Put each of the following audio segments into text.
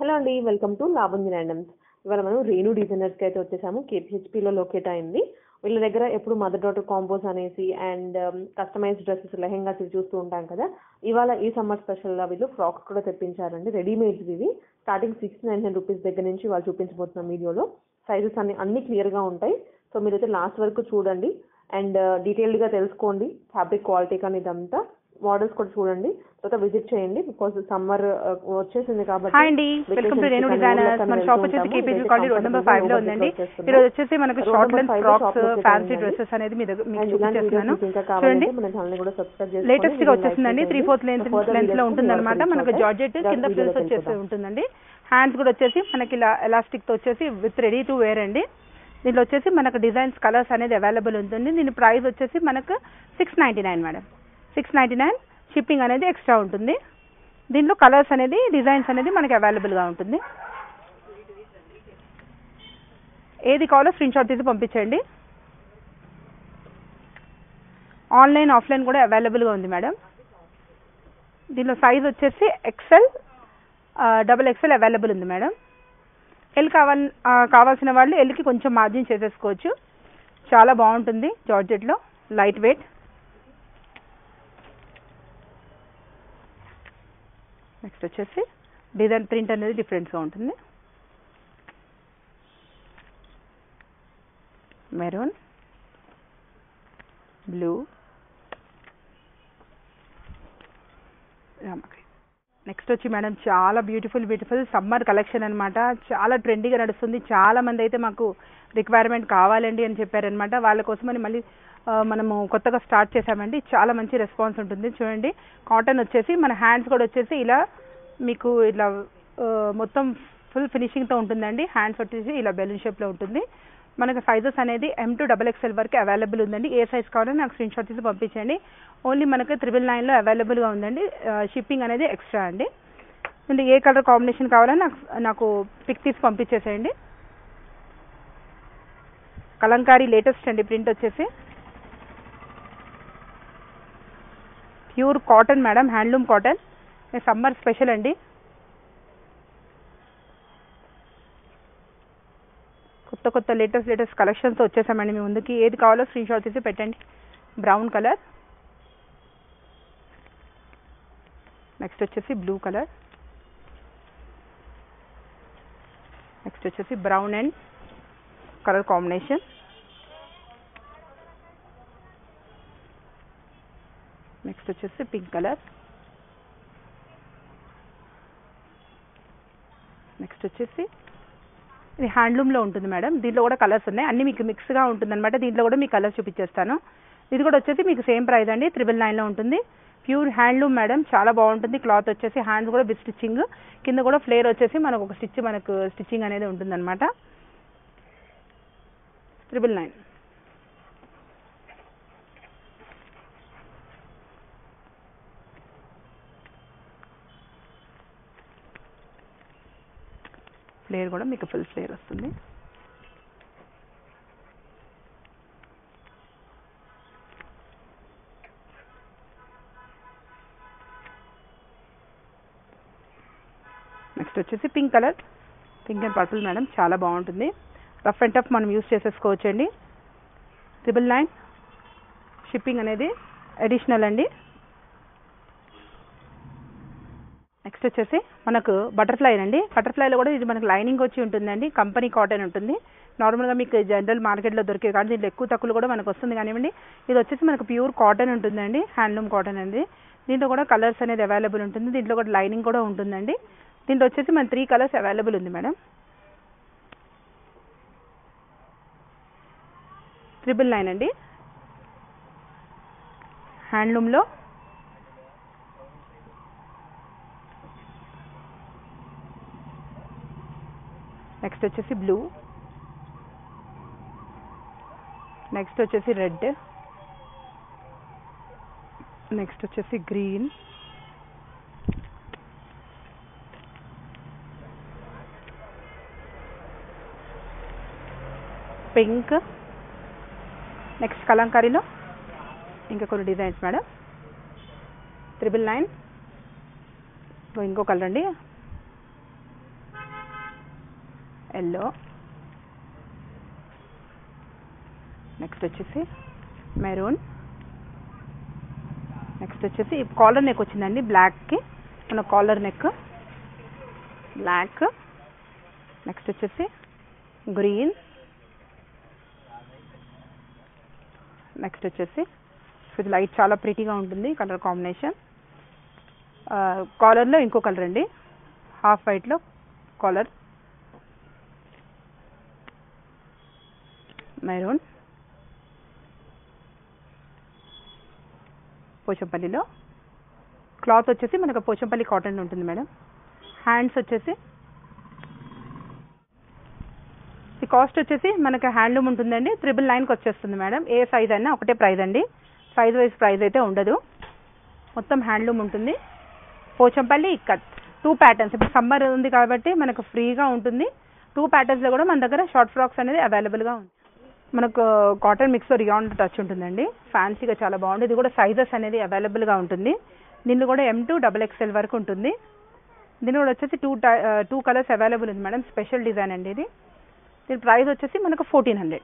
Hello అండి, welcome to Lavanya randoms. ఇవాళ మనం రేణు డిజైనర్స్కి అయితే వచ్చేసాము. కేపీహెచ్పీలో లొకేట్ అయింది. వీళ్ళ దగ్గర ఎప్పుడు మదర్ డాటర్ కాంబోస్ అనేసి అండ్ కస్టమైజ్డ్ డ్రెస్సెస్ లెహెంగాస్ చూస్తూ ఉంటాం కదా. ఇవాళ ఈ సమ్మర్ స్పెషల్గా వీళ్ళు ఫ్రాక్స్ కూడా తెప్పించారండి. రెడీమేడ్స్ ఇవి. స్టార్టింగ్ 699 రూపీస్ దగ్గర నుంచి వాళ్ళు చూపించబోతున్న వీడియోలో సైజెస్ అన్ని క్లియర్గా ఉంటాయి. సో మీరైతే లాస్ట్ వరకు చూడండి అండ్ డీటెయిల్డ్గా తెలుసుకోండి ఫ్యాబ్రిక్ క్వాలిటీ కానీ ఇదంతా. మోడల్స్ కూడా చూడండి, తర్వాత విజిట్ చేయండి. బికాస్ సమ్మర్ వచ్చేసింది కాబట్టి. హాయ్ అండి, వెల్కమ్ టు రేణు డిజైనర్స్. మన షాప్ వచ్చేసి కేపీజీ కాలనీ రోడ్ నెంబర్ 5 లో ఉందండి. ఈ రోజు వచ్చేసి మనకు short length frocks, fancy dresses అనేది మీకు చూపిస్తున్నాను. చూడండి, లేటెస్ట్ గా వచ్చేసిందండి. 3/4 లెంత్ లో ఉంటుందన్నమాట. మనకు జార్జెట్ కింద ఫ్రిల్స్ వచ్చేసి ఉంటుందండి. హ్యాండ్స్ కూడా వచ్చేసి మనకి ఇలా ఎలాస్టిక్ తో వచ్చేసి విత్ రెడీ టు వేర్ అండి. దీనిలో వచ్చేసి మనకు డిజైన్స్, కలర్స్ అనేది అవైలబుల్ ఉంటుంది. దీని ప్రైస్ వచ్చేసి మనకు 699 మేడం. 699. షిప్పింగ్ అనేది ఎక్స్ట్రా ఉంటుంది. దీంట్లో కలర్స్ అనేది, డిజైన్స్ అనేది మనకి అవైలబుల్గా ఉంటుంది. ఏది కావాలో స్క్రీన్ షాట్ తీసి పంపించండి. ఆన్లైన్, ఆఫ్లైన్ కూడా అవైలబుల్గా ఉంది మేడం. దీనిలో సైజ్ వచ్చేసి XL, XXL అవైలబుల్ ఉంది మేడం. ఎల్ కావాల్సిన వాళ్ళు ఎల్కి కొంచెం మార్జిన్ చేసేసుకోవచ్చు. చాలా బాగుంటుంది. జార్జెట్లో లైట్ వెయిట్. నెక్స్ట్ వచ్చేసి డిజైన్ ప్రింట్ అనేది డిఫరెంట్గా ఉంటుంది. మెరూన్, బ్లూ, రామకాయ. నెక్స్ట్ వచ్చి మేడం చాలా బ్యూటిఫుల్ సమ్మర్ కలెక్షన్ అనమాట. చాలా ట్రెండీగా నడుస్తుంది. చాలా మంది అయితే మాకు రిక్వైర్మెంట్ కావాలండి అని చెప్పారనమాట. వాళ్ళ కోసమని మళ్ళీ మనము కొత్తగా స్టార్ట్ చేసామండి. చాలా మంచి రెస్పాన్స్ ఉంటుంది. చూడండి, కాటన్ వచ్చేసి మన హ్యాండ్స్ కూడా వచ్చేసి ఇలా మీకు ఇలా మొత్తం ఫుల్ ఫినిషింగ్తో ఉంటుందండి. హ్యాండ్స్ వచ్చేసి ఇలా బెలూన్ షేప్లో ఉంటుంది. మనకు సైజెస్ అనేది M to XXL వరకు అవైలబుల్ ఉందండి. ఏ సైజ్ కావాలని నాకు స్క్రీన్ షాట్ తీసి పంపించండి. ఓన్లీ మనకు 999లో అవైలబుల్గా ఉందండి. షిప్పింగ్ అనేది ఎక్స్ట్రా అండి. అంటే ఏ కలర్ కాంబినేషన్ కావాలని నాకు పిక్ తీసి పంపించేసేయండి. కలంకారీ లేటెస్ట్ అండి. ప్రింట్ వచ్చేసి pure cotton madam, handloom cotton. Summer special అండి. కొత్త లేటెస్ట్ కలెక్షన్స్తో వచ్చేసామండి మీ ముందుకి. ఏది కావాలో స్క్రీన్ షాట్ తీసి పెట్టండి. బ్రౌన్ కలర్, నెక్స్ట్ వచ్చేసి బ్లూ కలర్, నెక్స్ట్ వచ్చేసి brown and colour combination, next వచ్చేసి పింక్ కలర్, నెక్స్ట్ వచ్చేసి ఇది హ్యాండ్లూమ్లో ఉంటుంది మేడం. దీంట్లో కూడా కలర్స్ ఉన్నాయి. అన్నీ మీకు మిక్స్గా ఉంటుంది అనమాట. దీంట్లో కూడా మీకు కలర్స్ చూపించేస్తాను. ఇది కూడా వచ్చేసి మీకు సేమ్ ప్రైస్ అండి. 999లో ఉంటుంది. ప్యూర్ హ్యాండ్లూమ్ మేడం, చాలా బాగుంటుంది. క్లాత్ వచ్చేసి హ్యాండ్స్ కూడా బిట్ స్టిచ్చింగ్, కింద కూడా ఫ్లేర్ వచ్చేసి మనకు ఒక స్టిచ్చింగ్ అనేది ఉంటుంది అనమాట. 999. ఫ్లేర్ కూడా మీకు ఫుల్ ఫ్లేర్ వస్తుంది. నెక్స్ట్ వచ్చేసి pink colour, pink and purple madam, చాలా బాగుంటుంది. రఫ్ అండ్ టఫ్ మనం యూస్ చేసేసుకోవచ్చండి. 999. షిప్పింగ్ అనేది అడిషనల్ అండి. నెక్స్ట్ వచ్చేసి మనకు బటర్ఫ్లై అండి. బటర్ఫ్లైలో కూడా ఇది మనకు లైనింగ్ వచ్చి ఉంటుందండి. కంపెనీ కాటన్ ఉంటుంది. నార్మల్గా మీకు జనరల్ మార్కెట్లో దొరికే కానీ దీంట్లో ఎక్కువ తక్కువలు కూడా మనకు వస్తుంది కానివ్వండి. ఇది వచ్చేసి మనకు ప్యూర్ కాటన్ ఉంటుందండి. హ్యాండ్లూమ్ కాటన్ అండి. దీంట్లో కూడా కలర్స్ అనేది అవైలబుల్ ఉంటుంది. దీంట్లో కూడా లైనింగ్ కూడా ఉంటుందండి. దీంట్లో వచ్చేసి మన 3 కలర్స్ అవైలబుల్ ఉంది మేడం. 999 అండి. హ్యాండ్లూమ్లో నెక్స్ట్ వచ్చేసి బ్లూ, నెక్స్ట్ వచ్చేసి రెడ్, నెక్స్ట్ వచ్చేసి గ్రీన్, పింక్, నెక్స్ట్ కలంకారీలో ఇంకా కొన్ని డిజైన్స్ మేడం. 999. ఇంకో కలర్ అండి, ఎల్లో, నెక్స్ట్ వచ్చేసి మెరూన్, నెక్స్ట్ వచ్చేసి కాలర్ నెక్ వచ్చిందండి బ్లాక్కి, మన కాలర్ నెక్ బ్లాక్, నెక్స్ట్ వచ్చేసి గ్రీన్, నెక్స్ట్ వచ్చేసి ఇది లైట్ చాలా ప్రిటీగా ఉంటుంది కలర్ కాంబినేషన్. కాలర్లో ఇంకో కలర్ అండి, హాఫ్ వైట్లో కాలర్, మెరూన్, పోచంపల్లిలో క్లాత్ వచ్చేసి మనకు పోచంపల్లి కాటన్ ఉంటుంది మేడం. హ్యాండ్స్ వచ్చేసి ఈ కాస్ట్ వచ్చేసి మనకి హ్యాండ్లూమ్ ఉంటుందండి, 999కి వచ్చేస్తుంది మేడం. ఏ సైజ్ అయినా ఒకటే ప్రైస్ అండి, సైజ్ వైజ్ ప్రైస్ అయితే ఉండదు. మొత్తం హ్యాండ్లూమ్ ఉంటుంది. పోచంపల్లి ఇక్కత్ 2 ప్యాటర్న్స్, ఇప్పుడు సమ్మర్ ఉంది కాబట్టి మనకు ఫ్రీగా ఉంటుంది. 2 ప్యాటర్న్స్లో కూడా మన దగ్గర షార్ట్ ఫ్రాక్స్ అనేది అవైలబుల్గా ఉంది. మనకు కాటన్ మిక్స్లో రియాన్ టచ్ ఉంటుందండి, ఫ్యాన్సీగా చాలా బాగుంటుంది. ఇది కూడా సైజెస్ అనేది అవైలబుల్గా ఉంటుంది. దీనిలో కూడా M2 XXL వరకు ఉంటుంది. దీనిలో కూడా వచ్చేసి 2 కలర్స్ అవైలబుల్ ఉంది మేడం. స్పెషల్ డిజైన్ అండి ఇది. దీని ప్రైస్ వచ్చేసి మనకు 1400.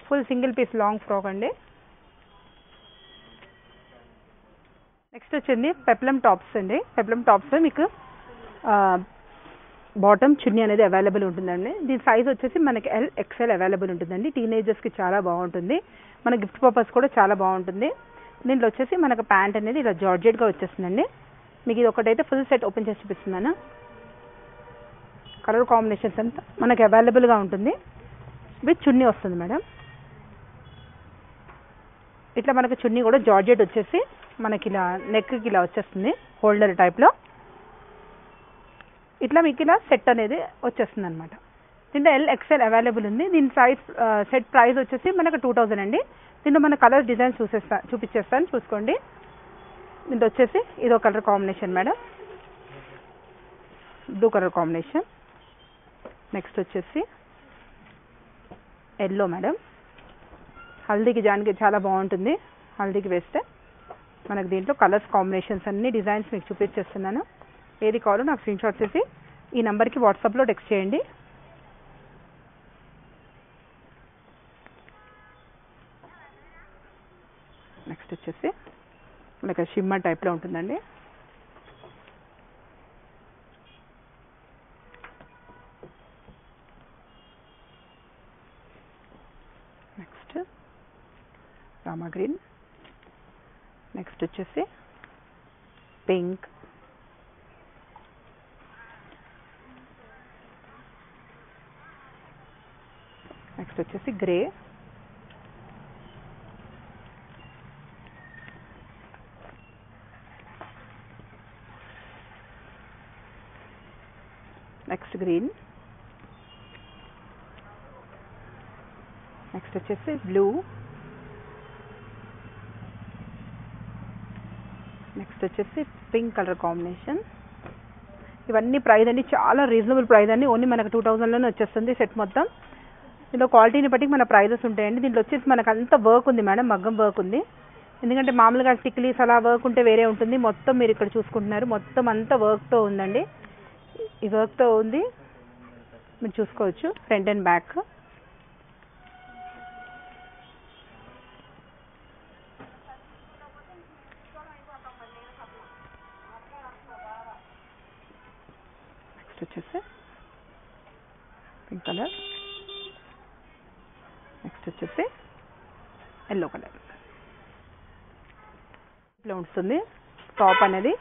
Full single piece long frock అండి. నెక్స్ట్ వచ్చింది పెప్లమ్ టాప్స్ అండి. పెప్లమ్ టాప్స్లో మీకు బాటమ్ చున్నీ అనేది అవైలబుల్ ఉంటుందండి. దీని సైజ్ వచ్చేసి మనకి L XL అవైలబుల్ ఉంటుందండి. టీనేజర్స్కి చాలా బాగుంటుంది, మన గిఫ్ట్ పర్పస్ కూడా చాలా బాగుంటుంది. దీంట్లో వచ్చేసి మనకు ప్యాంట్ అనేది ఇలా జార్జెట్గా వచ్చేస్తుందండి. మీకు ఇది ఒకటైతే ఫుల్ సెట్ ఓపెన్ చేసి చూపిస్తున్నాను. కలర్ కాంబినేషన్స్ అంతా మనకి అవైలబుల్గా ఉంటుంది. విత్ చున్నీ వస్తుంది మేడం. ఇట్లా మనకు చున్నీ కూడా జార్జెట్ వచ్చేసి మనకి ఇలా నెక్కి ఇలా వచ్చేస్తుంది, హోల్డర్ టైప్లో. ఇట్లా మీకు ఇలా సెట్ అనేది వచ్చేస్తుంది అనమాట. దీంట్లో L XL అవైలబుల్ ఉంది. దీని సైజ్ సెట్ ప్రైస్ వచ్చేసి మనకు 2000 అండి. దీంట్లో మన కలర్ డిజైన్ చూపించేస్తాను చూసుకోండి. దీంట్లో వచ్చేసి ఇదో colour combination madam, blue colour combination. Next వచ్చేసి ఎల్లో మేడం. హల్దీకి జానికి చాలా బాగుంటుంది, హల్దీకి వేస్తే. మనకు దీంట్లో కలర్స్ కాంబినేషన్స్ అన్ని డిజైన్స్ మీకు చూపించేస్తున్నాను. ఏది కావాలో నాకు స్క్రీన్ షాట్ చేసి ఈ నెంబర్కి వాట్సాప్లో టెక్స్ట్ చేయండి. నెక్స్ట్ వచ్చేసి మనకి షిమ్మర్ టైప్లో ఉంటుందండి. నెక్స్ట్ రామా గ్రీన్, నెక్స్ట్ వచ్చేసి పింక్, నెక్స్ట్ వచ్చేసి గ్రే, నెక్స్ట్ గ్రీన్, నెక్స్ట్ వచ్చేసి బ్లూ, నెక్స్ట్ వచ్చేసి పింక్ కలర్ కాంబినేషన్. ఇవన్నీ ప్రైస్ అండి, చాలా రీజనబుల్ ప్రైస్ అండి. ఓన్లీ మనకు 2000లోనే వచ్చేస్తుంది సెట్ మొత్తం. దీంట్లో క్వాలిటీని బట్టి మన ప్రైజెస్ ఉంటాయండి. దీంట్లో వచ్చేసి మనకు అంత వర్క్ ఉంది మేడం, మగ్గం వర్క్ ఉంది. ఎందుకంటే మామూలుగా టిక్లీస్ అలా వర్క్ ఉంటే వేరే ఉంటుంది. మొత్తం మీరు ఇక్కడ చూసుకుంటున్నారు, మొత్తం అంతా వర్క్తో ఉందండి. ఈ వర్క్తో ఉంది, మీరు చూసుకోవచ్చు ఫ్రంట్ అండ్ బ్యాక్. నెక్స్ట్ వచ్చేసి పింక్ కలర్, నెక్స్ట్ వచ్చేసి ఎల్లో కలర్. ఇట్లా ఉంటుంది టాప్ అనేది,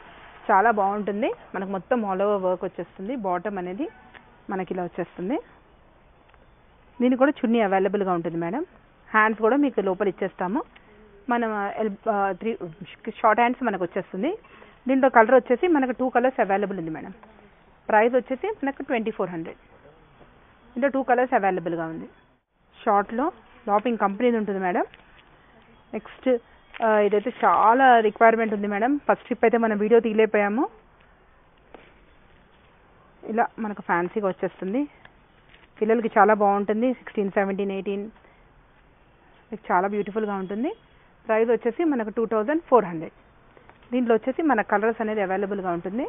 చాలా బాగుంటుంది. మనకు మొత్తం ఆల్ ఓవర్ వర్క్ వచ్చేస్తుంది. బాటమ్ అనేది మనకి ఇలా వచ్చేస్తుంది. దీనికి కూడా చున్నీ అవైలబుల్గా ఉంటుంది మేడం. హ్యాండ్స్ కూడా మీకు లోపల ఇచ్చేస్తాము. మనం 3 షార్ట్ హ్యాండ్స్ మనకు వచ్చేస్తుంది. దీంట్లో కలర్ వచ్చేసి మనకు 2 కలర్స్ అవైలబుల్ ఉంది మేడం. ప్రైస్ వచ్చేసి మనకు 2400. దీంట్లో 2 కలర్స్ అవైలబుల్గా ఉంది. షార్ట్లో లాపింగ్ కంపెనీది ఉంటుంది మేడం. నెక్స్ట్ ఇదైతే చాలా రిక్వైర్మెంట్ ఉంది మేడం. ఫస్ట్ ట్రిప్ అయితే మనం వీడియో తీయలేకపోయాము. ఇలా మనకు ఫ్యాన్సీగా వచ్చేస్తుంది. పిల్లలకి చాలా బాగుంటుంది. 16, 17, 18 చాలా బ్యూటిఫుల్గా ఉంటుంది. ప్రైస్ వచ్చేసి మనకు 2400. దీంట్లో వచ్చేసి మన కలర్స్ అనేది అవైలబుల్గా ఉంటుంది.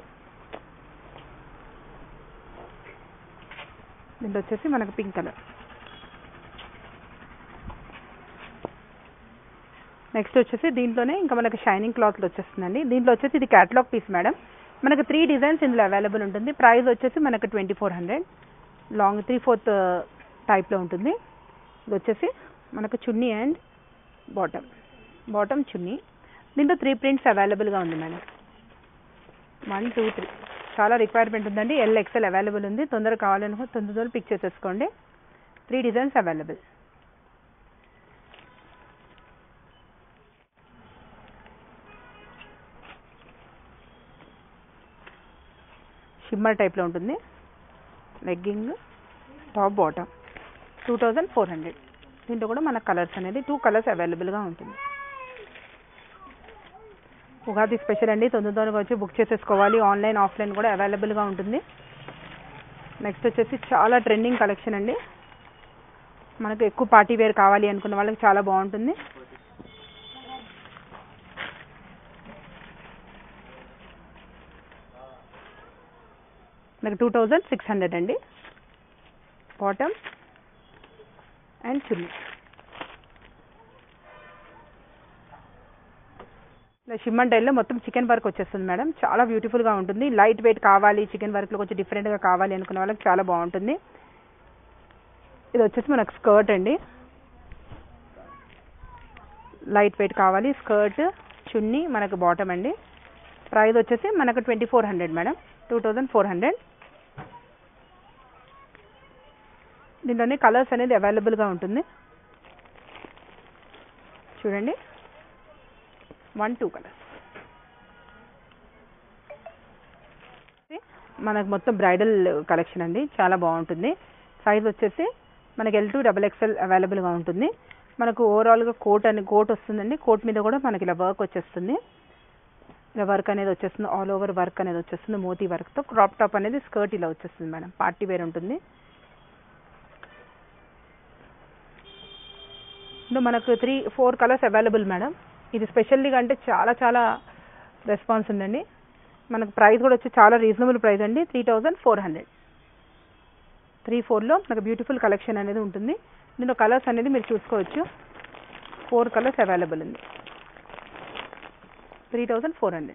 దీంట్లో వచ్చేసి మనకు పింక్ కలర్. నెక్స్ట్ వచ్చేసి దీంట్లోనే ఇంకా మనకి షైనింగ్ క్లాత్లో వచ్చేస్తుందండి. దీంట్లో వచ్చేసి ఇది క్యాటలాగ్ పీస్ మేడం. మనకు 3 డిజైన్స్ ఇందులో అవైలబుల్ ఉంటుంది. ప్రైస్ వచ్చేసి మనకు 2400. లాంగ్ 3/4 టైప్లో ఉంటుంది. ఇది వచ్చేసి మనకు చున్నీ అండ్ బాటమ్ చున్నీ. దీంట్లో 3 ప్రింట్స్ అవైలబుల్గా ఉంది మేడం. 1 2 3 చాలా రిక్వైర్మెంట్ ఉందండి. LXL అవైలబుల్ ఉంది. తొందరగా కావాలనుకో తొందరగా పిక్ చేసేసుకోండి. 3 డిజైన్స్ అవైలబుల్. షిమ్మర్ టైప్లో ఉంటుంది. Legging, top, bottom 2400. దీంట్లో కూడా మన కలర్స్ అనేది 2 కలర్స్ అవైలబుల్గా ఉంటుంది. ఉగాది స్పెషల్ అండి. తొందరగా వచ్చి బుక్ చేసేసుకోవాలి. ఆన్లైన్ ఆఫ్లైన్ కూడా అవైలబుల్గా ఉంటుంది. నెక్స్ట్ వచ్చేసి చాలా ట్రెండింగ్ కలెక్షన్ అండి. మనకు ఎక్కువ పార్టీ వేర్ కావాలి అనుకున్న వాళ్ళకి చాలా బాగుంటుంది. మనకు 2600 అండి. Bottom and chunni. షిమ్మర్ డైల్లో మొత్తం చికెన్ వర్క్ వచ్చేస్తుంది మేడం. చాలా బ్యూటిఫుల్గా ఉంటుంది. లైట్ వెయిట్ కావాలి, చికెన్ వర్క్లో కొంచెం డిఫరెంట్గా కావాలి అనుకున్న వాళ్ళకి చాలా బాగుంటుంది. ఇది వచ్చేసి మనకు స్కర్ట్ అండి. లైట్ వెయిట్ కావాలి, స్కర్ట్, చున్నీ, మనకు బాటమ్ అండి. ప్రైస్ వచ్చేసి మనకు 2400 మేడం. 2400. దీంట్లోనే కలర్స్ అనేది అవైలబుల్గా ఉంటుంది. చూడండి, 1 2 కలర్స్. మనకు మొత్తం బ్రైడల్ కలెక్షన్ అండి. చాలా బాగుంటుంది. సైజ్ వచ్చేసి మనకి L2 XXL అవైలబుల్గా ఉంటుంది. మనకు ఓవరాల్గా కోట్ వస్తుందండి. కోట్ మీద కూడా మనకి ఇలా వర్క్ వచ్చేస్తుంది. ఇలా వర్క్ అనేది వచ్చేస్తుంది. ఆల్ ఓవర్ వర్క్ అనేది వచ్చేస్తుంది. మోతీ వర్క్తో క్రాప్ టాప్ అనేది స్కర్ట్ ఇలా వచ్చేస్తుంది మేడం. పార్టీ వేర్ ఉంటుంది. ఇందులో మనకు 3 4 కలర్స్ అవైలబుల్ మేడం. ఇది స్పెషల్గా అంటే చాలా రెస్పాన్స్ ఉందండి. మనకు ప్రైస్ కూడా వచ్చి చాలా రీజనబుల్ ప్రైస్ అండి. 3400. 3/4లో మనకు బ్యూటిఫుల్ కలెక్షన్ అనేది ఉంటుంది. దీంట్లో కలర్స్ అనేది మీరు చూసుకోవచ్చు. 4 కలర్స్ అవైలబుల్ ఉంది. 3400.